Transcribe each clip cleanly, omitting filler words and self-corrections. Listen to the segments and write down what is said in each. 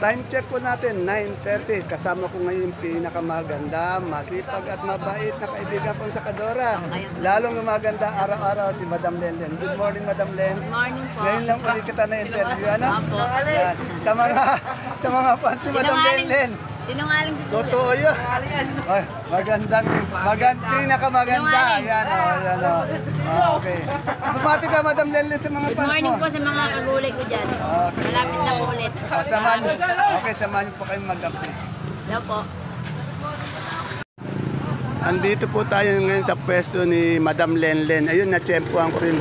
Time check po natin, 9:30. Kasama ko ngayon yung pinakamaganda, masipag at mabait na kaibigan kong sakadora. Lalong gumaganda araw-araw si Madam Lenlen. Good morning, Madam Len. Good morning po. Ngayon lang ulit kita na-interview, ano? Opo. Yan. Sa mga fans si Madam Lenlen. Sinungaling si Kuya. Totoo yun. Ay, pinakamaganda. Yan o, yan o. Okay. Bumati ka, Madam Lenlen, sa mga Good fans mo. morning po sa mga kagulay ko dyan. Okay. Malapit na po ulit. Samahan niyo po kayong mag-update. Hello po. Andito po tayo ngayon sa pwesto ni Madam Lenlen. Ayun, natsyempuhan ko rin.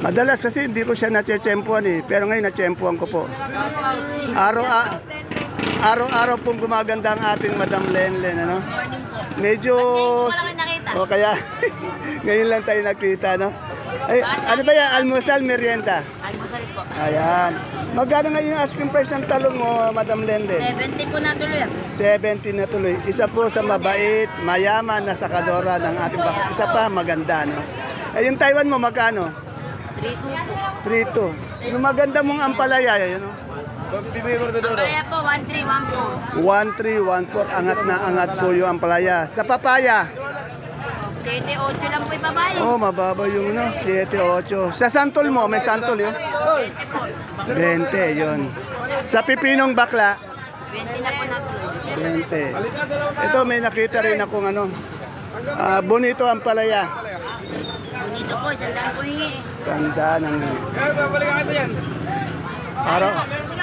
Madalas kasi hindi ko siya natsyempuhan eh. Pero ngayon natsyempuhan ko po. Araw-araw pong gumaganda ang ating Madam Lenlen, ano? Morning po. Medyo... Ngayon ko lang nakita. O kaya, ngayon lang tayo nakita, no? Ay, ano ba yan? Almusal, merienda? Almusalit po. Ayan. Magkano nga yung asking price ng talong mo, Madam Lenlen? 70 po na tuloy. 70 na tuloy. Isa po sa mabait, mayaman na sakadora ng ating baka. Isa pa, maganda, no? Eh, yung Taiwan mo, magkano? 3-2 po. 3-2. Yung maganda mong ampalaya, yun, no? Kaya po, 1-3-1-4. 1-3-1-4. Angat na angat po yung ampalaya. Sa papaya? 7-8 lang po ibabayan. Oh, mababa yung, no? 7-8. Sa santol mo, may santol yun? 20 po. 20, yun. Sa pipinong bakla? 20 na po na tuloy. 20. Ito, may nakita rin akong ano. Bonito ang palaya. Bonito po, isang po hingi. Sanda ng... Araw.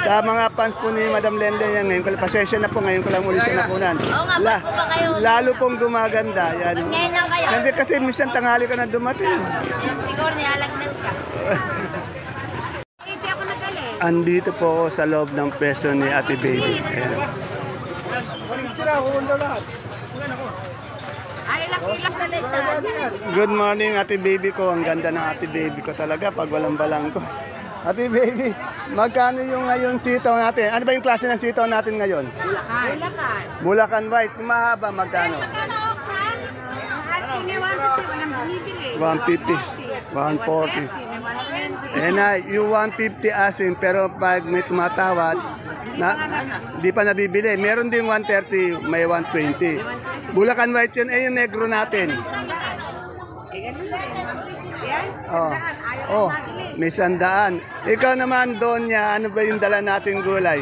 Sa mga fans po ni Madam Lenlen yan ngayon, pasensya na po, ngayon ko lang muli siya nakunan. Oo nga, ba't po ba kayo? Lalo pong gumaganda. Yan. Ba't ngayon lang kayo? Hindi kasi minsan tanghali ka na dumating. Siguro nialagnat ka. Hindi ako nagaling. Andito po ako sa loob ng peso ni Ate Baby. Ayan. Ay, ilang salita. Good morning, Ate Baby ko. Ang ganda ng Ate Baby ko talaga pag walang balang ko. Ate Baby, magkano yung ngayon sitaw natin? Ano ba yung klase ng sitaw natin ngayon? Bulacan. Bulacan White. Yung mahaba, magkano? Magkano, Oksan? Asking ni 150, walang binibili. 150, 140. Eh na, yung 150 asin, pero pag may tumatawad, di pa nabibili. Meron din 130, may 120. Bulacan White yun, eh yung negro natin. Oh, may 100. Ikaw naman, Donya, ano ba yung dala nating gulay?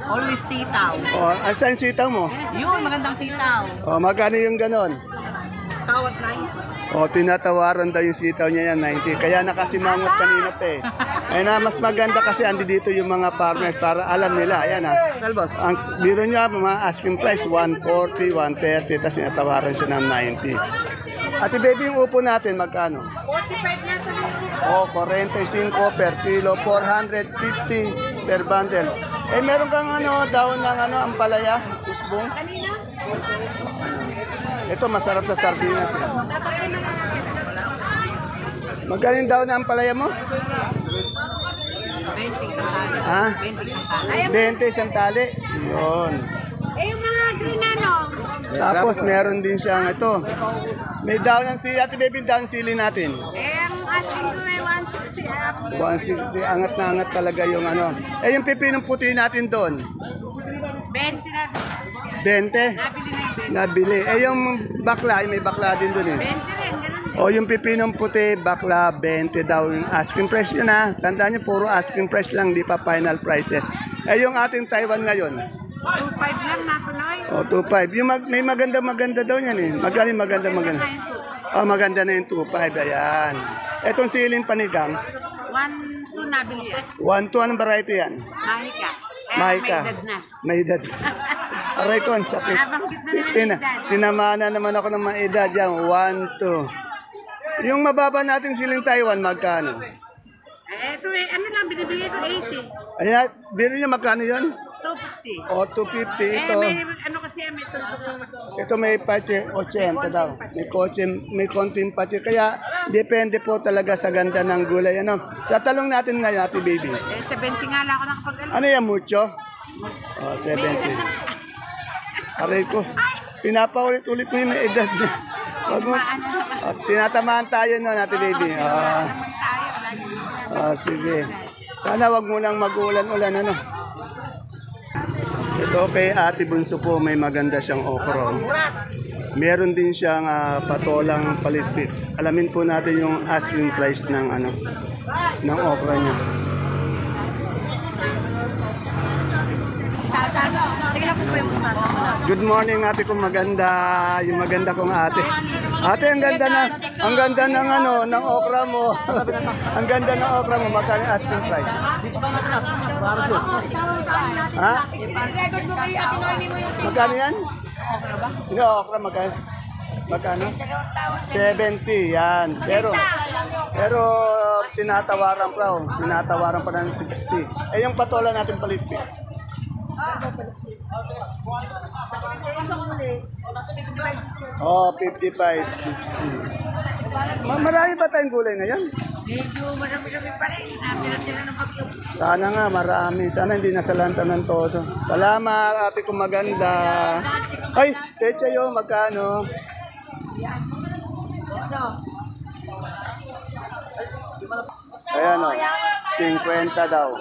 Always sitaw. Oh, asan sitaw mo? Yun, magandang sitaw. Oh, magkano yung ganon? Tawat na yun. O, tinatawaran daw yung sitaw niya yan, 90. Kaya nakasimangot kanina pa eh. Ay na, mas maganda kasi andi dito yung mga farmers para alam nila. Ayan ha. Talbos. Ang dito niya, mga asking price, 140, 130, tapos tinatawaran siya ng 90. Ate baby, yung upo natin, magkano? 45 na sa O, 45 per kilo, 450 per bundle. Eh, meron kang ano, daon ng ano, ampalaya, usbong. kanina. Ito, masarap sa sardinas eh. Magkano yung daon ng ampalaya mo? 20 sandali. Ha? 20 sandali. 20 isang tali. Yun. Eh, yung mga green ano? Tapos meron din siyang ito. May daon ng sili. Ate baby, daon ng sili natin. Eh, ang asking ko ay 160. 160. Angat na angat talaga yung ano. Eh, yung pipinong puti natin doon. 20 na. 20. Nabili. Eh, yung bakla, may bakla din doon eh. 20 rin, ganun. O yung pipinong puti, bakla, 20 daw yung asking price yun ha. Tandaan niyo, puro asking price lang, di pa final prices. Eh, yung ating Taiwan ngayon. 2.5 lang natuloy. O, 2.5. Yung may maganda daw yan eh. Magkano yung maganda? Oh, maganda na yung 2.5. Ayan. Etong siling panigang. 1.2 nabili. 1.2. Anong variety yan? Mahika. Mahika. May edad na. May edad. Aray ko, ang sakit. Nabanggit na naman yung edad. Tinamana naman ako ng mga edad yan. 1.2. Yung mababa nating siling Taiwan, magkano? Eh, ito eh, ano lang, binibigay ko 80. Ayan, biro niya magkano yun? 250. O, 250 ito. Eh, may, ano kasi, may tuntun. Ito may pache, 80 daw. May konting pache. Kaya, depende po talaga sa ganda ng gulay. Ano? Sa talong natin ngayon, Ate Baby. Eh, 70 nga lang ako nakapag-alis. Ano yan, mucho? O, 70. Aray ko. Pinapaulit-ulit mo yung may edad niya. Wag mo. Tinatamaan tayo no, Ate Baby. Sige. Sana wag mo nang mag-ulan-ulan, ano? Ito kay Ate Bunso po, may maganda siyang okra. Meron din siyang patolang palitpit. Alamin po natin yung asking price ng ng okra niya. Tingnan ko po yung mustasa. Good morning, ate kong maganda. Yung maganda kong ate. Ate, ang ganda ng okra mo. Ang ganda ng okra mo. Magkano yung asking price? Ha? Record mo kayo, Ate Noemi mo yung Magkano yan? Yung okra, magkano? Magkano? 70, yan. Pero tinatawaran pa, tinatawaran pa ng 60. Eh, yung patola natin palitpit. Oh, 55, 60. Marami ba tayong gulay ngayon? medyo marami-rami pa rin. Sila ng bagyo. Sana nga, marami. Sana hindi nasalanta ng todo. Salamat, ate kong maganda. Ay, pecha yo, magkano? Ayan o, 50 daw.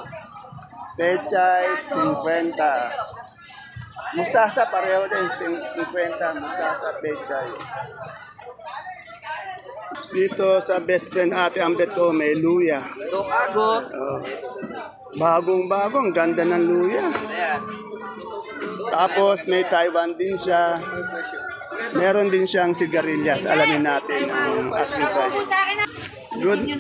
Pechay, 50. Mustasa, pareho din, 50. Mustasa, pechay. Dito sa best friend ate Ambet ko, may luya. Oh. Bagong-bagong, ganda ng luya. Tapos may Taiwan din siya. Meron din siyang sigarilyas. Alamin natin ang asking price. Good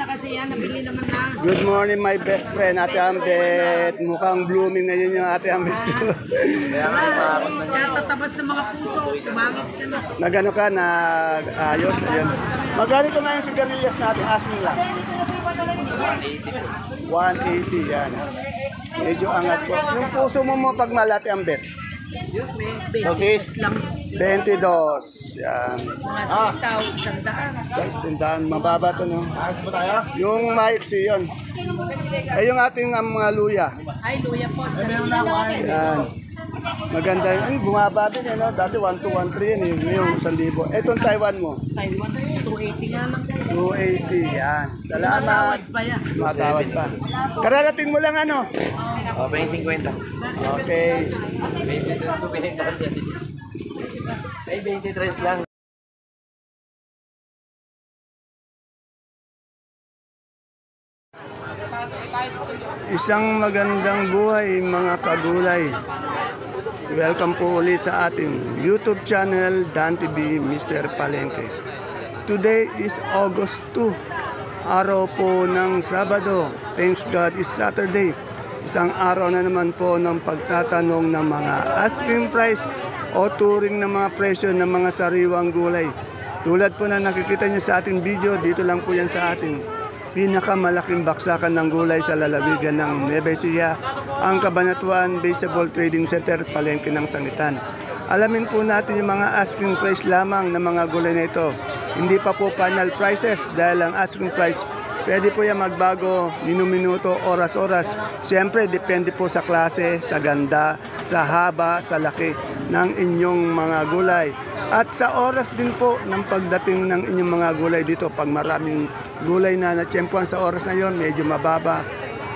morning, my best friend, Ate Ambet. Mukhang blooming ngayon yung Ate Ambet. Tatabas ng mga puso. Tumangit ka na. Nagano ka, nag-ayos. Ayan. Magkano ito nga yung sigarilyas natin? Asking lang. 180, yan. Medyo angat po. Yung puso mo pag malati Ambet. Dosis? 22. Yan. Sitaw, 100. Sandaan, mababa to, no? Ayos ba tayo? Yung maiksi yun. Eh, yung ating mga luya. Ay, luya po. Yan. Maganda yun. Ay, bumaba din yan, no? Dati 1,213 yan, yung 1,000. Etong Taiwan mo? Taiwan, 280 nga lang. 280, yan. Salamat. Pa yan. Matawad pa. Kararating mo lang, ano? O, 50. Okay. 23 ko pinagdaan yan. Ay, 23 lang. Isang magandang buhay mga kagulay. Welcome po ulit sa ating YouTube channel Dan TV Mr. Palengke. Today is August 2, araw po ng Sabado. Thanks God is Saturday. Isang araw na naman po ng pagtatanong ng mga asking price o turing ng mga presyo ng mga sariwang gulay. Tulad po na nakikita niyo sa ating video, dito lang po yan sa ating pinakamalaking baksakan ng gulay sa lalawigan ng Nueva Ecija, ang Cabanatuan Baseball Trading Center, Palengke ng Sangitan. Alamin po natin yung mga asking price lamang ng mga gulay na ito. Hindi pa po final prices dahil ang asking price pwede po yan magbago minuto, oras-oras. Siyempre, depende po sa klase, sa ganda, sa haba, sa laki ng inyong mga gulay. At sa oras din po ng pagdating ng inyong mga gulay dito. Pag maraming gulay na natsyempuan sa oras na yon, medyo mababa.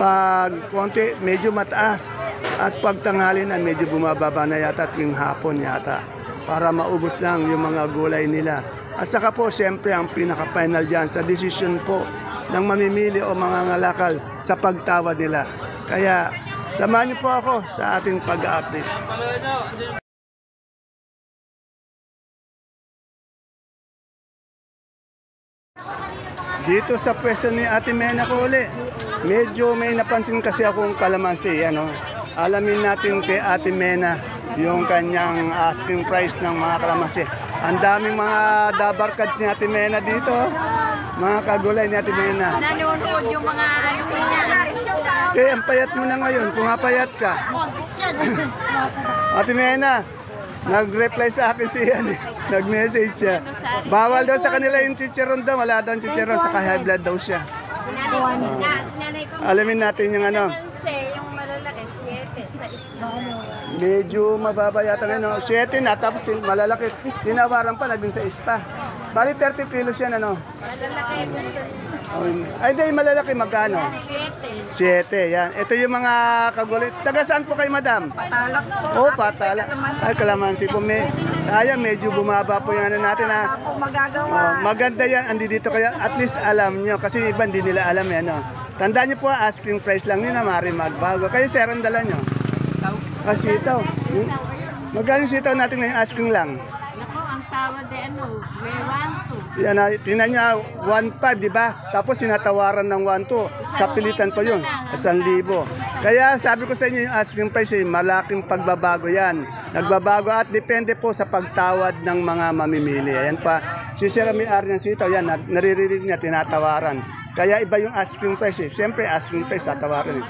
Pag konti, medyo mataas. At pag tanghali na, medyo bumababa na yata tuwing hapon yata. Para maubos lang yung mga gulay nila. At saka po, siyempre, ang pinaka-final dyan sa decision po ng mamimili o mga ngalakal sa pagtawad nila. Kaya, samahan niyo po ako sa ating pag-update. Dito sa pwesto ni Ate Mena ko uli, medyo may napansin kasi akong kalamansi. Ano? Alamin natin kay Ate Mena yung kanyang asking price ng mga kalamansi. Ang daming mga dabar cards ni Ate Mena dito. Mga kagulay ni Ate Mena. Nanonood yung mga niya. Eh, ang payat mo na ngayon. Pumapayat ka. Ate Mena, nag-reply sa akin siya. Nag-message siya. Bawal daw sa kanila yung chicharon daw. Wala daw yung chicharon. Saka high blood daw siya. Sinanay ko Alamin natin yung ano. yung malalaki, 7 sa isla. Medyo mababa yata ngayon. 7 na, tapos malalaki. Tinawaran pa, naging sa ispa. Bali 30 kilos yan, ano? Malalaki. Ay, di, malalaki magkano? 7, yan. Ito yung mga kagulit. Taga saan po kayo, madam? Patalak po. Oh, patala. Ay, kalamansi po. Medyo bumaba po yung ano natin, ha. Ako magagawa. Maganda yan. Andi dito kaya at least alam nyo. Kasi iba hindi nila alam yan, no? Tandaan nyo po, asking price lang nyo na maaari magbago. Kayo, sir, ang dala nyo? Kasi ito. Magkano yung sitaw natin ngayon, asking lang? Ako, ang tawad ay may 1, 2. Yan na, tingnan niya, 1.5, di ba? Tapos tinatawaran ng 1.2. Sa pilitan pa yun, 1,000. Kaya sabi ko sa inyo, yung asking price, malaking pagbabago yan. Nagbabago at depende po sa pagtawad ng mga mamimili. Ayan pa, si Sir may-ari ng sitaw, yan, naririnig niya, tinatawaran. Kaya iba yung asking price eh. Siyempre, asking price, tatawaran eh.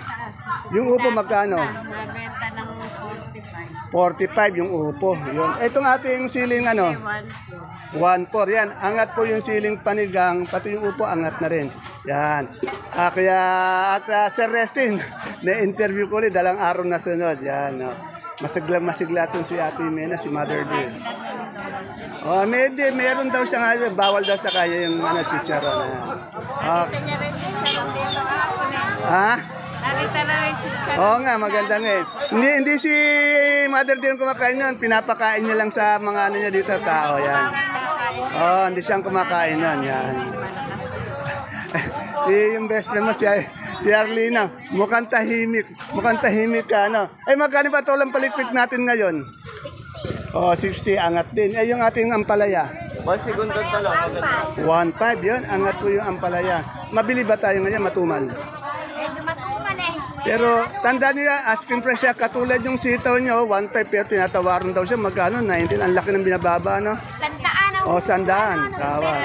Yung upo magkano? Nabenta ng 45. 45 yung upo. Yun. Itong ating siling ano? 1.4. Yan. Angat po yung siling panigang. Pati yung upo, angat na rin. Yan. Kaya, Sir Restin, na-interview ko ulit dalang araw na sunod. Yan. No. Masigla itong si Ate Mena, si Mother Dear. Oh, meron daw siya nga, bawal daw sa kaya yung ano, chicharon. Ha? Oo nga, maganda nga eh. Hindi si Mother Dear kumakain nun. Pinapakain niya lang sa mga ano niya dito, tao. Yan. Oh, hindi siyang kumakain nun. Yan. Yung best friend mo, si Arlina, mukhang tahimik. Mukhang tahimik ka, ano. Ay, magkano ba ito lang palikpik natin ngayon? 60. Oh, 60, angat din. Eh, yung ating ampalaya? 1 segundo talong. 1.5, yun. Angat po yung ampalaya. Mabili ba tayo ngayon, matumal? Pero tandaan niyo, asking price siya, katulad yung sitaw niyo, 1.5, pero tinatawaran daw siya, magkano? 19, ang laki ng binababa, no? 100. O, 100, tawa.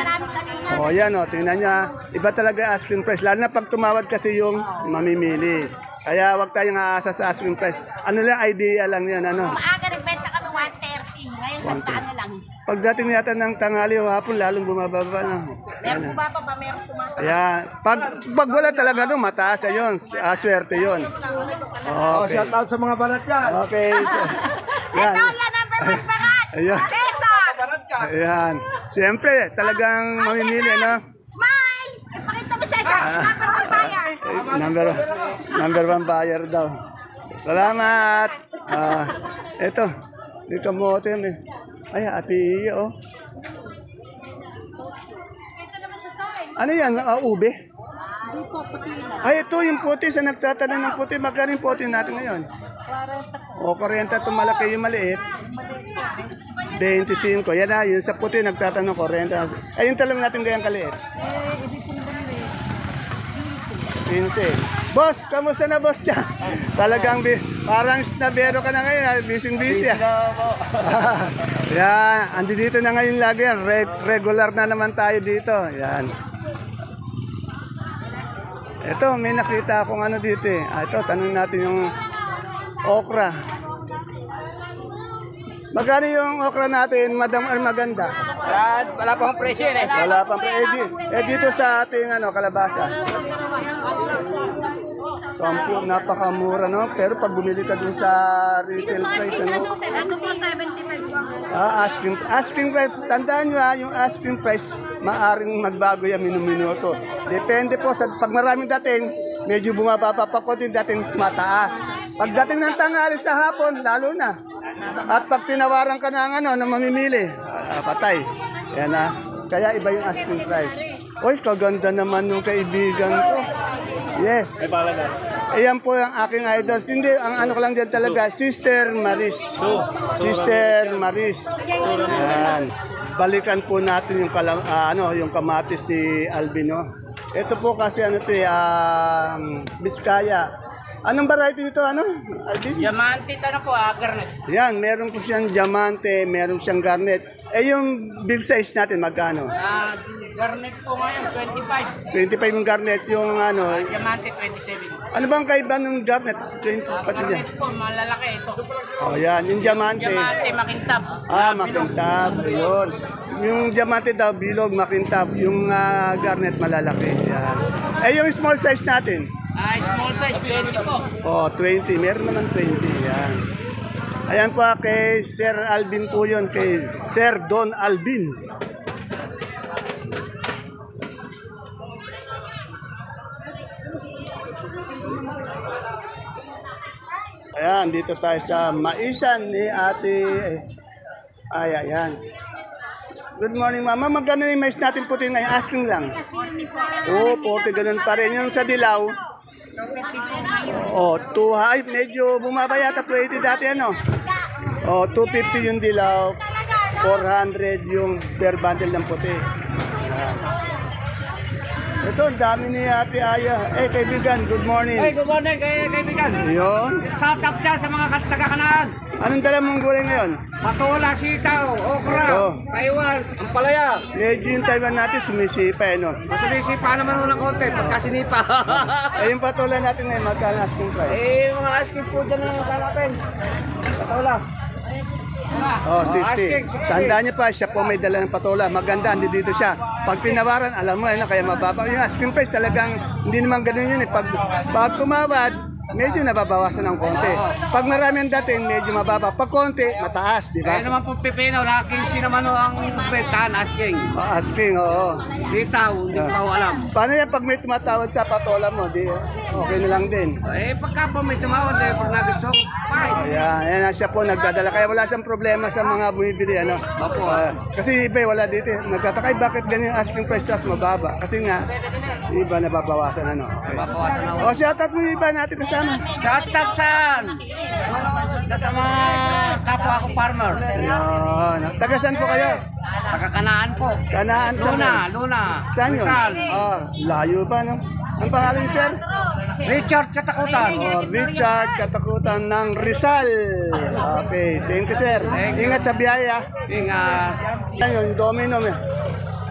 O, yan, o, tingnan niya, iba talaga asking price, lalo na pag tumawad kasi yung mamimili. Kaya wag tayong aasa sa asking price. Ano lang, idea lang yan, ano? Maaga nagbenta kami 130. Ngayon, 100 na lang. Pagdating yata ng tanghali o hapon, lalong bumababa na. Meron bumaba pa, meron tumataas. Ayan. Pag wala talaga doon, mataas yun. Swerte yun. Okay. Shout out sa mga banat yan. Okay. So, yan. Ito, yan, number 1 parat. Ayan. Cesar! Ayan. Siyempre, talagang mamimili, no? Smile! Ipakita mo, Cesar. Number 1 buyer. Number 1 buyer daw. Salamat. Ito. Dito mo, ay, Ate Iya, oh. Ano yan? Ube? Ay, ito yung puti. Sa nagtatanong ng puti, magkano yung puti natin ngayon? 40 po. O, 40 ito malaki, yung maliit. 25. Yan na, yun sa puti, nagtatanong 40. Ay, yung talong natin gayang kaliit. Ibig pong 15. Boss, kamusta na boss dyan? Talagang parang snabero ka na ngayon, busy-busy. Yan, andi dito na ngayon lagi yan. Regular na naman tayo dito. Yan. Ito, may nakita akong ano dito eh. Ito, tanong natin yung okra. Magkano yung okra natin, Madam Maganda? Wala pa akong presyo eh. Wala pang dito sa ating kalabasa. Sampo, napakamura, no? Pero pag bumili ka dun sa retail price, ano? Ano po, 75 Asking price, tandaan nyo yung asking price, maaring magbago yan minuminuto. Depende po, pag maraming dating, medyo bumaba pa konti, dating mataas. Pagdating ng tanghali sa hapon, lalo na. At pag tinawaran ka ng mamimili, patay. Yan na. Kaya iba yung asking price. Uy, kaganda naman ng kaibigan ko. Yes. Ayan po ang aking idol. Hindi, ang ano ko lang dyan talaga, Sister Maris. Sister Maris. Yan. Balikan po natin yung yung kamatis ni Albino. Ito po kasi Biskaya. Anong variety nito, Alvin? Diamante, po, garnet. Yan, meron po siyang diamante, meron siyang garnet. Yung big size natin, magkano? Garnet po ngayon, 25. 25 yung garnet, yung Diamante, 27. Ano bang kaiba ng garnet? 20 pati niya. Garnet po, malalaki ito. Oh, yan, yung diamante. Diamante, makintab. Makintab, yun. Yung diamante daw, bilog, makintab. Yung garnet, malalaki. Yan. Yung small size natin? Small size, 20 po. Oh, 20. Meron naman 20. Yan. Ayan po kay Sir Alvin po yun. Kay Sir Don Alvin. Ayan, dito tayo sa maisan ni Ate. Ay, ayan. Good morning, Mama. Magkano yung mais natin puti ngayon? Asking lang. Oo, 40, ganun pa rin. Yung sa dilaw, oh, 2 high. Medyo bumaba yata, 280 dati, ano? Oh, 250 yung dilaw, 400 yung per bundle ng puti. Ayan. Ito, ang dami ni Ate Aya. Kaibigan, good morning. Hey, good morning kaibigan. Yun. Shout out dyan sa mga taga-Kanaan. Anong dala mong gulay ngayon? Patola, sitaw, okra, Oh. Taiwan, ampalaya. Medyo yung Taiwan natin sumisipa, no? Masunisipa naman ng konti pagka sinipa. Yung patola natin ngayon, magkano asking price? Mga ice cream po dyan na natin. Patola. Oh, 60. asking, 60. Tandaan niyo pa, siya po may dala ng patola. Maganda, andi dito siya. Pag tinawaran, alam mo, kaya mababa. Yung asking price talagang, hindi naman ganun yun. Pag tumawad, medyo nababawasan ng konti. Pag marami ang dating, medyo mababa. Pag konti, mataas, di ba? Kaya naman po pipino, laking naman ang bentan, asking. Oh, asking, oo. Sitaw, hindi ko pa alam. Paano yan pag may tumatawad sa patola mo? Di, okay na lang din. Pagka po may tumawad, pag nagusto, fine. Ayan siya po nagdadala. Kaya wala siyang problema sa mga bumibili. Opo. Kasi iba wala dito. Nagtatakay bakit ganyan yung asking price tas mababa? Kasi nga, iba nababawasan. Okay. Babawasan na. O, shoutout mo yung iba natin kasama. Shout out saan? Sa mga kapwa ko farmer. Ayan. Tagasan po kayo? Taga-Kanaan po. Kanaan sa Luna. Saan yun? Rizal. Layo pa, no? Ang pangalan niyo, sir? Richard Katakutan. Richard Katakutan ng Rizal. Okay, thank you, sir. Ingat sa biyaya. Ingat. Yung domino,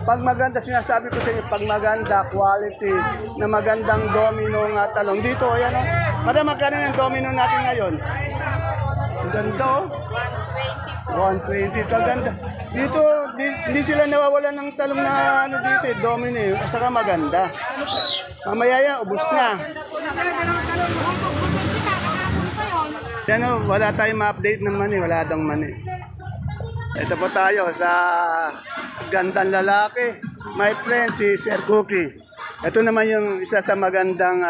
pag maganda, sinasabi ko sa inyo, pag maganda, quality, na magandang domino nga talong. Dito, ayan o. Madam, magkano yung domino natin ngayon? Ang ganda o. 120, kaganda. Dito, hindi sila nawawalan ng talong na dito, domino eh. Saka maganda. Mamaya yan, ubus na. Yan o, wala tayong ma-update ng money, wala daw money. Ito po tayo sa gandang lalaki. My friend, si Sir Cookie. Ito naman yung isa sa magandang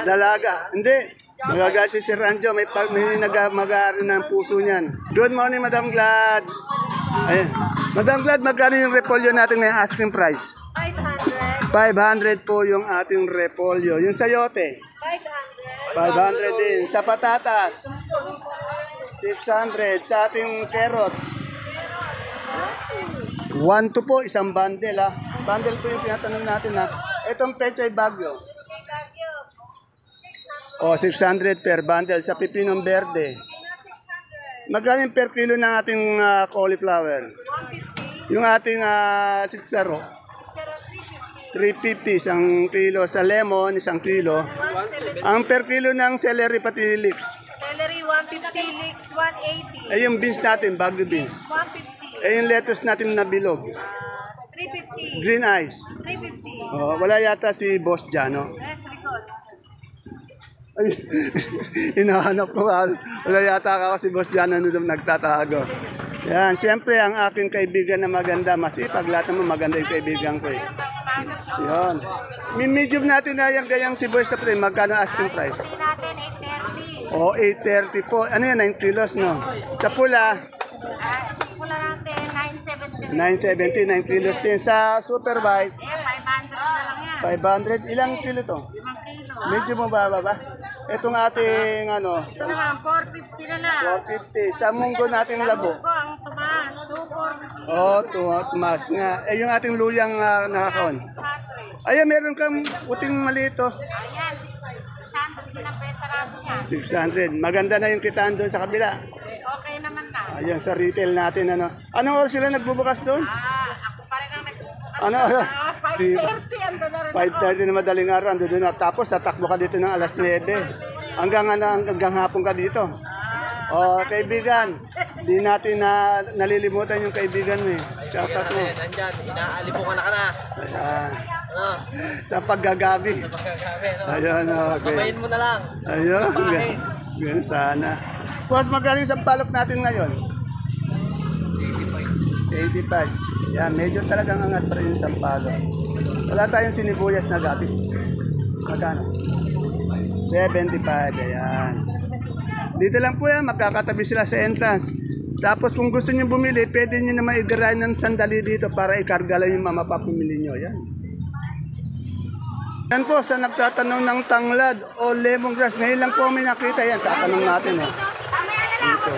dalaga. Hindi, magagal si Sir Ranjo. May mag-aari ng puso niyan. Good morning, Madam Glad. Ayan. Madam Glad, magkano yung repolyo natin ngayong asking price? 500 po yung ating repolyo. Yung sayote? 500 din. Sa patatas? 600 sa ating carrots. 1 to po, isang bundle ha. Bundle po yung tinatanong natin ha. Itong pechay bagyo. O, 600 per bundle sa pipinong verde. Magkano yung per kilo ng ating cauliflower? Yung ating sitsaro. 350 isang kilo. Sa lemon, isang kilo. Ang per kilo ng celery pati leeks. Celery 150, leeks 180. Yung beans natin, bagyo beans. 150. Yung lettuce natin na bilog. 350. Green eyes. 350. Oh, wala yata si Boss Jano. Yes, likod. Ay, hinahanap ko ka. Wala yata ako si Boss Jano nung nagtatago. Yan, siyempre ang aking kaibigan na maganda, masipag lahat naman maganda yung kaibigan ko eh. Yan. Medium natin na yung gayang si Boss na magkano asking price? Hindi natin 830. O, 830 po. Ano yan, 9 kilos, no? Sa pula, Pula natin 970. 970, 9 kilos din. Sa super white, 500 na lang yan. 500. Ilang kilo to? 5 kilo. Medyo mababa ba? Itong ating, Ito naman, 450 na lang. 450. Sa munggo nating labo. Ito ang tumaas, 240. Oh, tumas nga. Yung ating luyang nakakon. 600. Ayan, meron kang puting malito. Ayan, 600 kinapeta natin yan. 600. Maganda na yung kitaan doon sa kabila. Okay naman na. Ayan, sa retail natin, ano. Anong oras sila nagbubukas doon? Ako pa rin ang nagbubukas. Ano? 530, ando na rin 5:30 na madaling araw, doon na. Tapos, tatakbo ka dito ng alas 9. Hanggang hapon ka dito. Oh, kaibigan, di natin nalilimutan yung kaibigan mo eh. Shoutout mo. Nandyan, inaalipungan na ka na. Ayan. Ano? Sa paggagabi. Pagkagabi, no? Ayun, okay. Pamayin mo na lang. Ayun. Ganun sana. Boss, magkano yung sampalok natin ngayon? 85. Yan, medyo talagang angat pa rin yung sampalok. Wala tayong sinibuyas na gabi. Magkano? 75. Ayan. Dito lang po yan, magkakatabi sila sa entrance. Tapos kung gusto niyo bumili, pwede niyo naman igarayan ng sandali dito para ikarga lang yung mamapapamili niyo. Yan. Yan po, sa nagtatanong ng tanglad o lemongrass, ngayon lang po may nakita yan. Tatanong natin. Dito.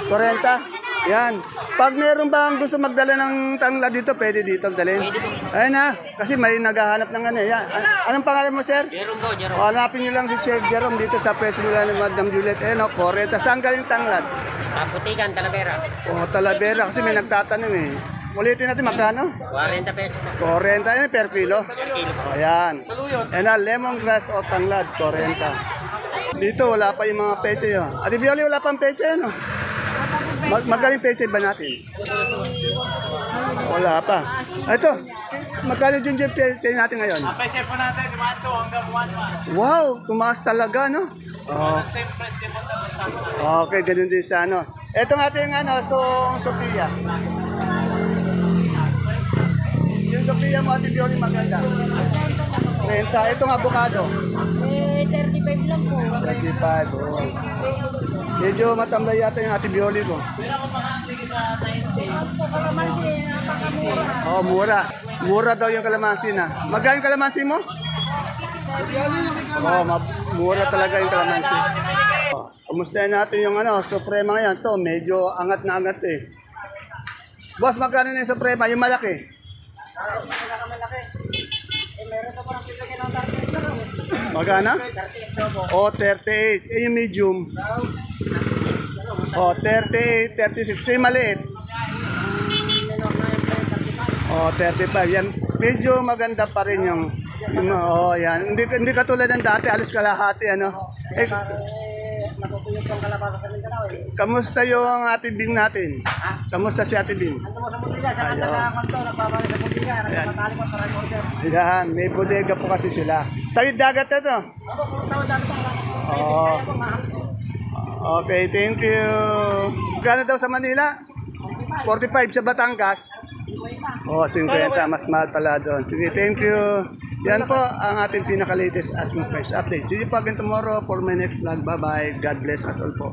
40? Yan. Pag meron bang gusto magdala ng tanglad dito, pwede dito dalhin. Ayun na, kasi may naghahanap ng ano. Yan. Anong pangalan mo, sir? Jerome po, Jerome. O, hanapin nyo lang si Sir Jerome dito sa pwesto nila ni Madam Juliet. Ayun o, 40. Saan galing tanglad? Sa Butigan, Talavera. O, Talavera, kasi may nagtatanong eh. Ulitin natin, magkano? 40 pesos na. 40. Ayun, per kilo. Kilo po. Ayan. Ayan na, lemongrass o tanglad, 40. Dito, wala pa yung mga peche yun. Ate Bioli, wala pang peche yan, no? Magaling peche ba natin? Wala pa. Ito, magkano din yung peche natin ngayon? Peche po natin, 1-2 hanggang 1-1. Wow, tumaas talaga, no? Oh. Same price din po sa Basta. Okay, ganun din sa ano. Ito nga ating ano, itong Sophia. Yung Sophia mo, Ate Bioli, maganda. 30. Itong avocado. 35 lang po. 35. Oh. Medyo matamlay yata yung Ate Bioli ko. Kalamansi, napakamura. Oh, mura. Mura daw yung kalamansi na. Magkano yung kalamansi mo? Oh, mura talaga yung kalamansi. Oh, kumustahin natin yung ano, Suprema ngayon. To, medyo angat na angat eh. Boss, magkano na yung Suprema? Yung malaki? Magkano? Oh, 38. Eh, yung medium. Oh, 38, 36. Yung maliit. Oh, 35. Yan. Medyo maganda pa rin yung oh, yan. Hindi katulad ng dati, alis kalahati, ano. Eh, Natutuyot yung kalabasa sa Mindanao eh. kamusta yung Ate Bing natin? Kamusta si Ate Bing? Ando mo sa Buntiga, sa kanta sa kanto, nagbabalik sa Buntiga, nagpapatali mo para order. Yan, may bodega po kasi sila. Tawid dagat na to. Ako, kung tawad dati pa, Oh. Okay, thank you. Gano daw sa Manila? 45 sa Batangas. Oh, 50. Mas mahal pala doon. Sige, thank you. Yan po ang ating pinaka-latest asking price update. See you again tomorrow for my next vlog. Bye-bye. God bless us all po.